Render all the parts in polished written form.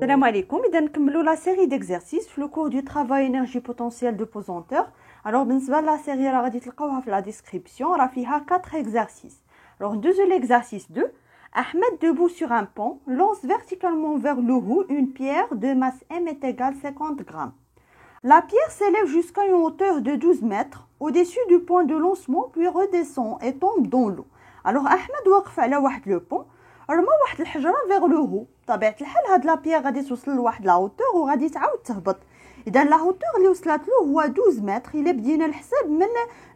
Salam alaikum, إذا نكملوا la série d'exercices في le cours du travail énergie potentielle de pesanteur. Alors بالنسبة la série راه غادي تلقاوها في la description راه فيها 4 exercices. Alors deuxième l'exercice 2. Ahmed debout sur un pont lance verticalement vers le haut une pierre de masse M est égale 50 grammes. La pierre s'élève jusqu'à une hauteur de 12 mètres au-dessus du point de lancement puis redescend et tombe dans l'eau. Alors Ahmed واقف على واحد لو بون رمى واحد الحجره فيغ لو هو. بطبيعه الحال هاد لا بيير غادي توصل لواحد لا هوتور وغادي تعاود تهبط. اذا لا هوتور اللي وصلت له هو 12 متر. الا بدينا الحساب من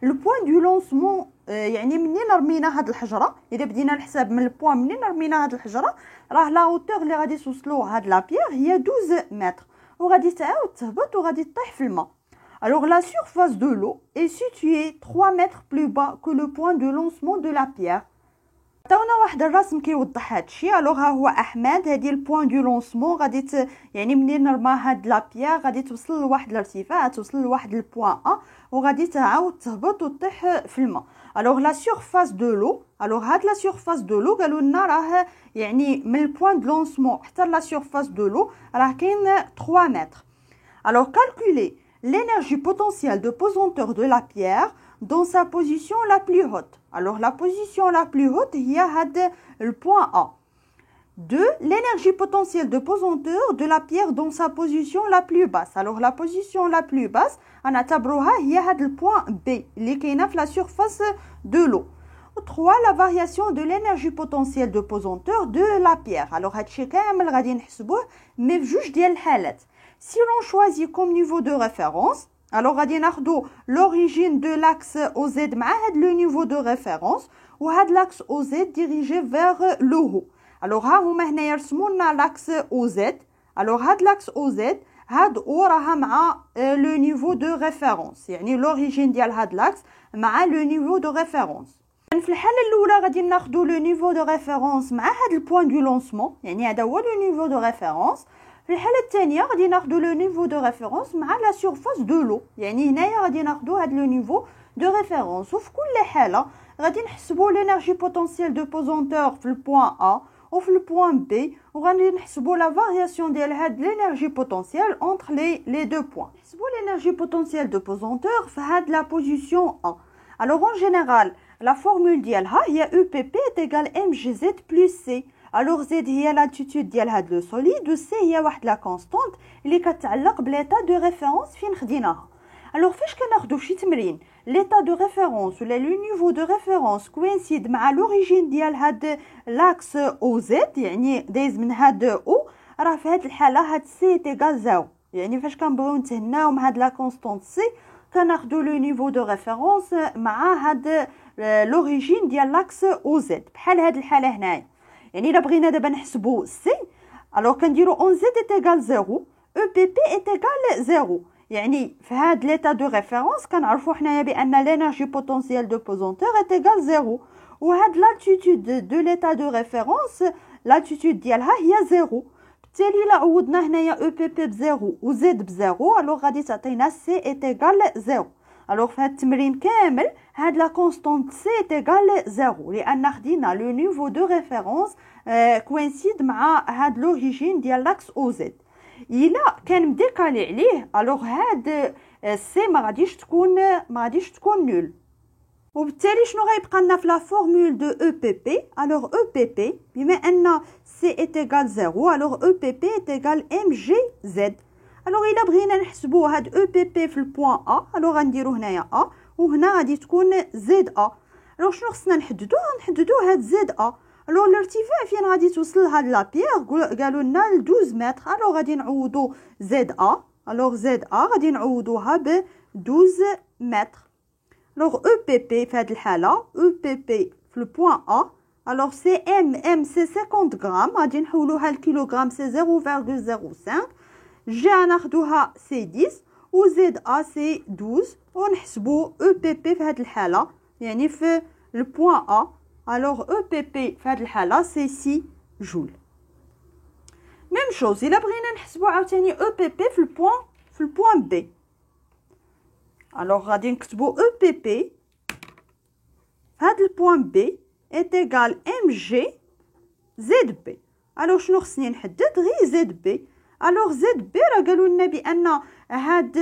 لو بوين دو لونسمون، يعني منين رمينا هاد الحجره، الا بدينا الحساب من البوين منين رمينا هاد الحجره راه لا هوتور اللي غادي توصلو هاد لا بيير هي 12 متر وغادي تعاود تهبط وغادي تطيح في الماء. Alors la surface de l'eau est située 3 mètres plus bas que le point de lancement de la pierre. عطاونا واحد الرسم كيوضح هادشي. الوغ ها هو احمد، هادي البوين دو لونسمون غادي يعني منين نرمى هاد لا بيير غادي توصل لواحد الارتفاع، توصل لواحد البوين ا وغادي تعاود تهبط وتطيح في الماء. الوغ لا سيرفاس دو لو، الوغ هاد لا سيرفاس دو لو قالوا لنا راه يعني من البوين دو لونسمون حتى لا سيرفاس دو لو راه كاين 3 متر. الوغ كالكولي l'énergie potentielle de pesanteur de la pierre dans sa position la plus haute. Alors la position la plus haute il y a le point A. 2. L'énergie potentielle de pesanteur de la pierre dans sa position la plus basse. Alors la position la plus basse نعتبروها هي هذا le point B اللي كاينه في la surface de l'eau. 3. La variation de l'énergie potentielle de pesanteur de la pierre. Alors هادشي كامل غادي نحسبوه مي بجوج ديال الحالات. Si l'on choisit comme niveau de référence, alors غادي ناخدو l'origine de l'axe OZ مع هاد le niveau de référence وهاد l'axe OZ dirigé vers le haut. alors ها هما هنايا رسموا لنا l'axe OZ. alors هاد l'axe OZ هاد او راها مع le niveau de référence، يعني l'origine ديال هاد l'axe مع le niveau de référence. في الحاله الاولى غادي ناخدو لو نيفو دو ريفيرونس مع هاد البوين دو لونسمون، يعني هذا هو لو نيفو دو ريفيرونس. في الحاله الثانيه غادي ناخدو لو نيفو دو ريفيرونس مع لا سيرفاس دو لو، يعني هنايا غادي ناخدو هاد لو نيفو دو ريفيرونس. وفي كل حاله غادي نحسبوا لينيرجي بوتونسييل دو بوزونتور في البوين ا وفي البوين بي، وغادي نحسبوا لا فارياسيون ديال هاد لينيرجي بوتونسييل اونتر لي دو بوين. نحسبوا لينيرجي بوتونسييل دو بوزونتور في هاد لا بوزيسيون ا. alors en général la formule ديالها هي EPP est égal mgz plus c. alors z هي l'altitude ديال هاد لو سوليد و c هي واحد لا كونستانت اللي كتعلق بليطا دو ريفيرونس فين خديناها. alors فاش كناخدو شي تمرين ليطا دو ريفيرونس ولا لو نيفو دو ريفيرونس كوينسيد مع لوريجين ديال هاد لاكس او زد، يعني دايز من هاد او، راه في هاد الحاله هاد c est égal 0. يعني فاش كنبغيو نتهناو من هاد لا كونستانت c كناخدو لو نيفو دو ريفيرونس مع هاد لوريجين ديال لاكس او زد بحال هاد الحاله هنايا. يعني الا بغينا دابا نحسبوا سي الوغ كنديرو اون زد ايت ايغال 0 او بي بي ايت ايغال 0. يعني في هاد ليطا دو ريفيرونس كنعرفوا حنايا بان لينيرجي بوتونسييل دو بوزونتور ايت ايغال 0 وهاد لالتيتود دو ليطا دو ريفيرونس لالتيتود ديالها هي 0. بالتالي الا عوضنا هنايا او بي بي بزيرو و زد بزيرو الوغ غادي تعطينا سي ايت ايغال 0. الوغ في هاد التمرين كامل هاد لا كونستانت سي ايت ايغال 0 لان خدينا لو نيفو دو ريفيرونس كوينسيد مع هاد لوريجين ديال لاكس او زد. الا كان مديكالي عليه الوغ هاد سي ما غاديش تكون نول. وبالتالي شنو غيبقى لنا في لا فورمول دو او بي بي؟ الوغ او بي بي بما ان سي ايت ايغال 0 الوغ او بي بي ايت ايغال ام جي زد. الوغ الا بغينا نحسبوا هاد او بي بي في البوين ا الوغ غنديرو هنايا ا وهنا غادي تكون زد ا. الوغ شنو خصنا نحددو هاد زد ا. الوغ الارتفاع فين غادي توصل هاد لا بيير قالوا لنا 12 متر. الوغ غادي نعوضو زد ا. الوغ زد ا غادي نعوضوها ب 12 متر. alors EPP في هذه الحالة EPP في البوين A alors c'est M c'est 50 غرام غادي نحولوها الكيلوغرام c'est 0,05 G غناخدوها c'est 10 و ZA c'est 12 ونحسبو EPP في هذه الحالة يعني في البوين A alors EPP في هذه الحالة c'est 6 جول. même chose إلا بغينا نحسبو عاوتاني EPP في البوين B alors غادي نكتبو EPP هاد البوين بي est égal mg ZB. alors شنو خصني نحدد غير ZB Alors ZB راه قالوا لنا بان هاد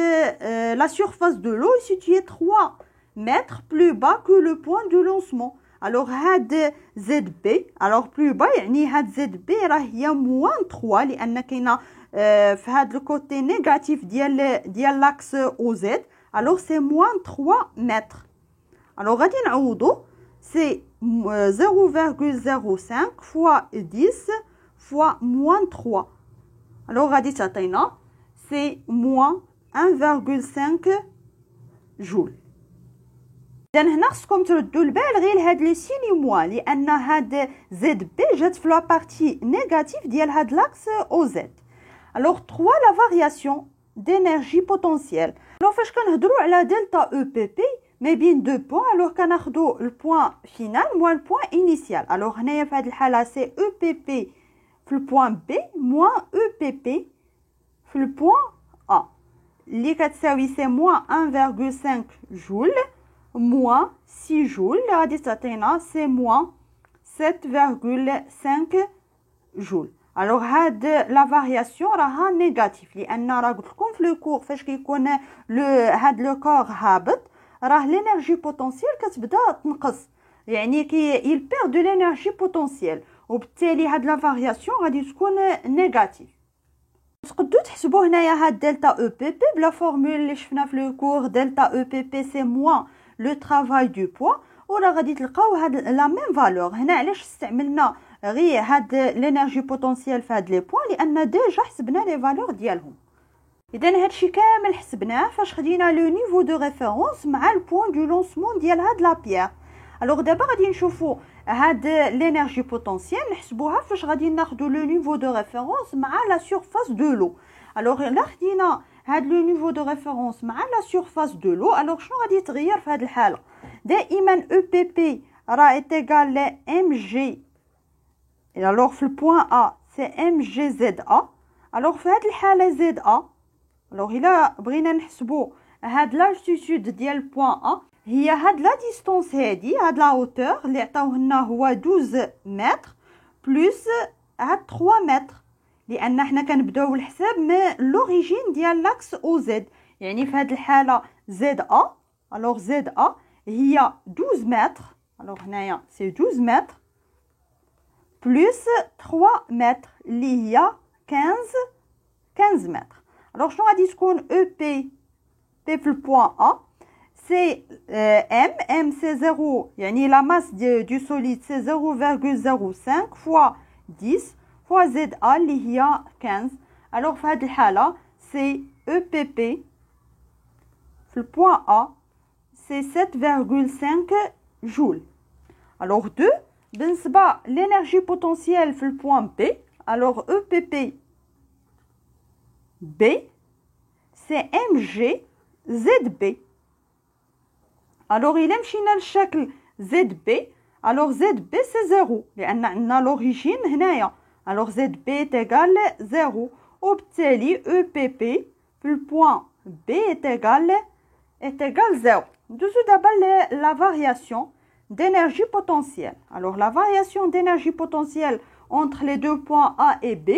la surface de l'eau est située 3 mètres plus bas que le point de lancement. Alors هاد ZB alors plus bas يعني هاد ZB راه هي moins 3 لان كاينه في هاد الكوتي نيجاتيف ديال لاكس او زد. alors c'est moins 3 mètres. alors غادي نعوضو c'est 0,05 fois 10 fois moins 3. alors غادي تعطينا c'est moins 1,5 جول. إذا هنا خصكم تردوا البال غير لهاد لي سيني موا لأن هاد زد بي جات في لابارتي نيجاتيف ديال هاد لاكس او زد. alors 3 la variation d'énergie potentielle. alors فاش كنهضروا على دلتا او بي بي ما بين دو بوين alors كناخذوا البوين فينال موان البوين انيسيال. alors هنايا في هاد الحاله سي او بي بي في البوين بي موان او بي بي في البوين ا اللي كتساوي سي موان 1,5 جول moins 6 جول اللي غادي تعطينا سي موان 7,5 جول. alors هاد لا فارياسيون راها نيجاتيف لان راه قلت لكم في لو كور فاش كيكون هاد لو كور هابط راه لينيرجي بوتونسييل كتبدا تنقص يعني il perd de l'énergie potentielle وبالتالي هاد لا فارياسيون غادي تكون نيجاتيف. تقدروا تحسبوا هنايا هاد دلتا او بي بي بلا فورمول اللي شفنا في لو كور دلتا او بي بي سي موان لو طرافاي دو بوا وراه غادي تلقاو هاد لا ميم فالور. هنا علاش استعملنا غير هاد لينيرجي بوتونسييل في هاد لي بوين لان ديجا حسبنا لي فالور ديالهم. اذا هادشي كامل حسبناه فاش خدينا لو نيفو دو ريفيرونس مع البوين دو لونسمون ديال هاد لا بيير. alors دابا غادي نشوفوا هاد لينيرجي بوتونسييل نحسبوها فاش غادي ناخذوا لو نيفو دو ريفيرونس مع لا سورفاس دو لو. alors الا خدينا هاد لو نيفو دو ريفيرونس مع لا سورفاس دو لو alors شنو غادي يتغير في هاد الحاله؟ دائما او بي بي راه ايتيغال ل ام جي alors في البوين ا سي ام جي زد ا. alors في هاد الحاله زد ا alors الا بغينا نحسبوا هاد لالتيتود ديال البوين ا هي هاد لا ديستونس هادي هاد لا هوتور اللي عطاوه لنا هو 12 متر بلس هاد 3 متر لان حنا كنبداو الحساب من لوريجين ديال لاكس او زد يعني في هاد الحاله زد ا alors زد ا هي 12 متر alors هنايا سي 12 متر بلس 3 متر اللي هي 15 متر. alors شنو غادي تكون او بي بي في البوين ا سي ام سي 0 يعني لا ماس دو سوليد سي 0,05 فوا 10 فوا زد ا اللي هي 15. alors في هاد الحاله سي او بي بي في البوين ا سي 7,5 جول. alors 2 بالنسبه لينيرجي بوتونسييل في البوين بي alors او بي بي بي سي ام جي زد بي. alors الا مشينا للشكل زد بي alors زد بي سي 0 لان عندنا لوريجين هنايا alors زد بي تيغال 0 وبالتالي او بي بي في البوين بي تيغال 0. ندوزو دابا لا فارياسيون d'énergie potentielle. alors la variation d'énergie potentielle entre les deux points A et B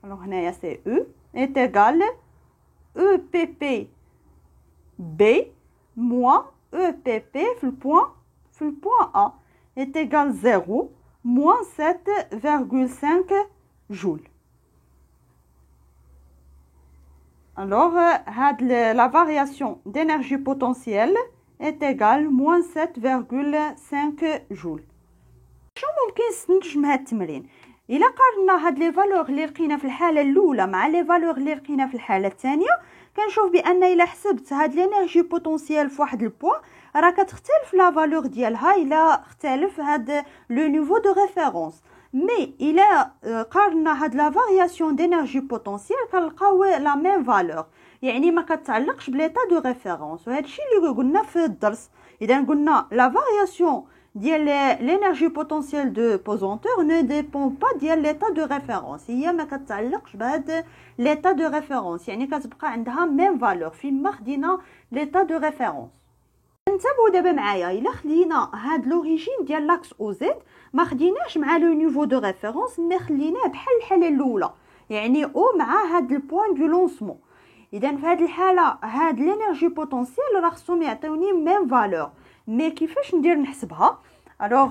alors هنايا c'est E est égal EPP B moins EPP في البوين A est égal 0 moins 7,5 جول. alors la variation d'énergie potentielle est égal moins 7,5 جول. شنو ممكن نستنتج من هاد التمرين؟ الا قارنا هاد لي فالور اللي لقينا في الحاله الاولى مع لي فالور اللي لقينا في الحاله الثانيه كنشوف بان الا حسبت هاد لينيرجي بوتونسييل في واحد البوين راه كتختلف لا فالور ديالها الا اختلف هاد لو نيفو دو ريفيرونس. مي الا قارنا هاد لا فارياسيون دينيرجي بوتونسييل كنلقاو لا ميم فالور يعني ما كتعلقش بليطا دو ريفيرونس. وهذا الشيء اللي قلنا في الدرس. اذا قلنا لا فارياسيون ديال لينيرجي بوتونسييل دو بوزونتور نو ديبون با ديال ليطا دو ريفيرونس هي ما كتعلقش بهاد ليطا دو ريفيرونس يعني كتبقى عندها ميم فالور فين ما خدينا ليطا دو ريفيرونس. انتبهوا دابا معايا الا خدينا هاد لوريجين ديال لاكس او زد ما خديناش مع لو نيفو دو ريفيرونس مي خليناه بحال الحاله الاولى يعني او مع هاد البوان دو لونسمون. اذا في هاد الحاله هاد لينيرجي بوتونسييل راه خصهم يعطيوني ميم فالور. مي كيفاش ندير نحسبها؟ الوغ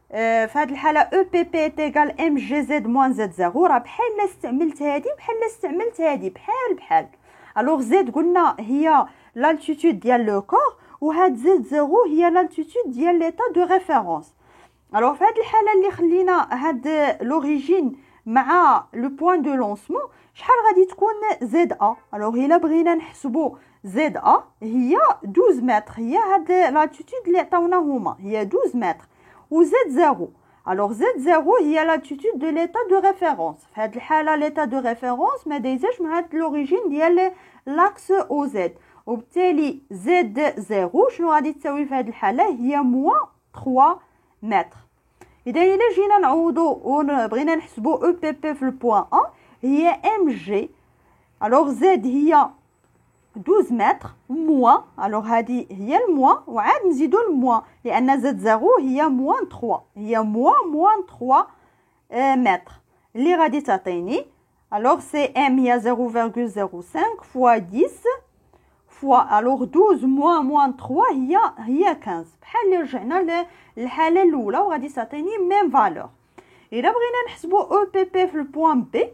في هاد الحاله او بي بي تيغال ام جي زد موان زد زيرو، راه بحال استعملت هادي بحال استعملت هادي بحال. الوغ زد قلنا هي لالتيتود ديال لو كور، وهاد زد زيرو هي لالتيتود ديال ليطا دو ريفيرونس. الوغ في هاد الحاله اللي خلينا هاد لوريجين مع لو بوين دو لونسمون، شحال غادي تكون زد ا؟ الوغ الا بغينا نحسبوا زد ا هي 12 متر، هي هاد لالتيتود اللي عطاونا هما هي 12 متر، و زد زيرو. الوغ زد زيرو هي لالتيتود دو ليطا دو ريفيرونس. في هاد الحاله ليطا دو ريفيرونس ما دايزاش مع هاد لوريجين ديال لاكس او زد، وبالتالي زد زيرو شنو غادي تساوي في هاد الحاله؟ هي موان 3 متر. اذا الا جينا نعوضو وبغينا نحسبو او بي بي في البوان ا هي ام جي. الوغ زد هي 12 متر موان، الوغ هادي هي الموان وعاد نزيدو الموان لان زد زيرو هي موان 3، هي موان 3 متر اللي غادي تعطيني. الوغ سي ام هي 0.05 فوا 10 فوا الوغ 12 موان 3 هي 15. بحال اللي رجعنا للحاله الاولى وغادي تعطيني ميم فالور. الا بغينا نحسبوا او بي بي في البوان بي،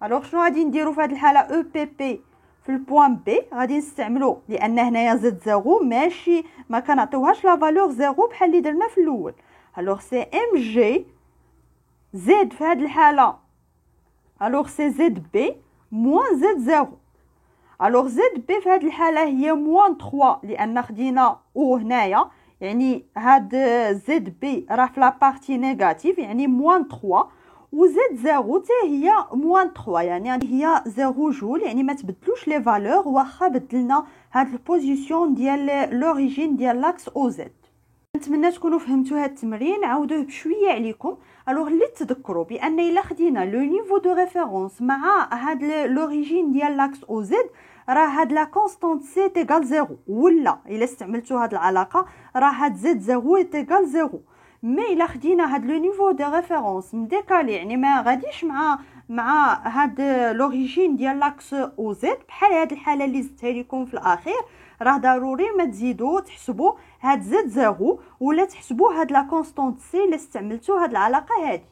الوغ شنو غادي نديرو في هذه الحاله؟ او بي بي في البوان بي غادي نستعملو لان هنايا زد زيرو ماشي ما كنعطيوهاش لا فالور زيرو بحال اللي درنا في الاول. الوغ سي ام جي زد في هذه الحاله، الوغ سي زد بي موان زد زيرو. الوغ زد بي في هذه الحاله هي موان 3 لان خدينا او هنايا، يعني هاد زد بي راه في لا بارتي نيجاتيف يعني موان 3، وزد زيرو حتى هي موان 3 يعني هي 0 جول، يعني ما تبدلوش لي فالور واخا بدلنا هاد البوزيسيون ديال لوريجين ديال لاكس او زد. نتمنى تكونوا فهمتوا هاد التمرين، عاودوه بشويه عليكم. الوغ اللي تذكروا بان الا خدينا لو نيفو دو ريفيرونس مع هاد لوريجين ديال لاكس او زد راه هاد لا كونستانت سي تيغال زيرو، ولا الا استعملتوا هاد العلاقه راه هاد زد زيرو تيغال زيرو. مي الا خدينا هاد لو نيفو دو ريفيرونس مديكالي يعني ما غاديش مع هاد لوريجين ديال لاكس او زد بحال هاد الحاله اللي زدتها لكم في الاخير، راه ضروري ما تزيدوا تحسبوا هاد زد زيرو ولا تحسبوا هاد لا كونستانت سي اللي استعملتوا هاد العلاقه هادي.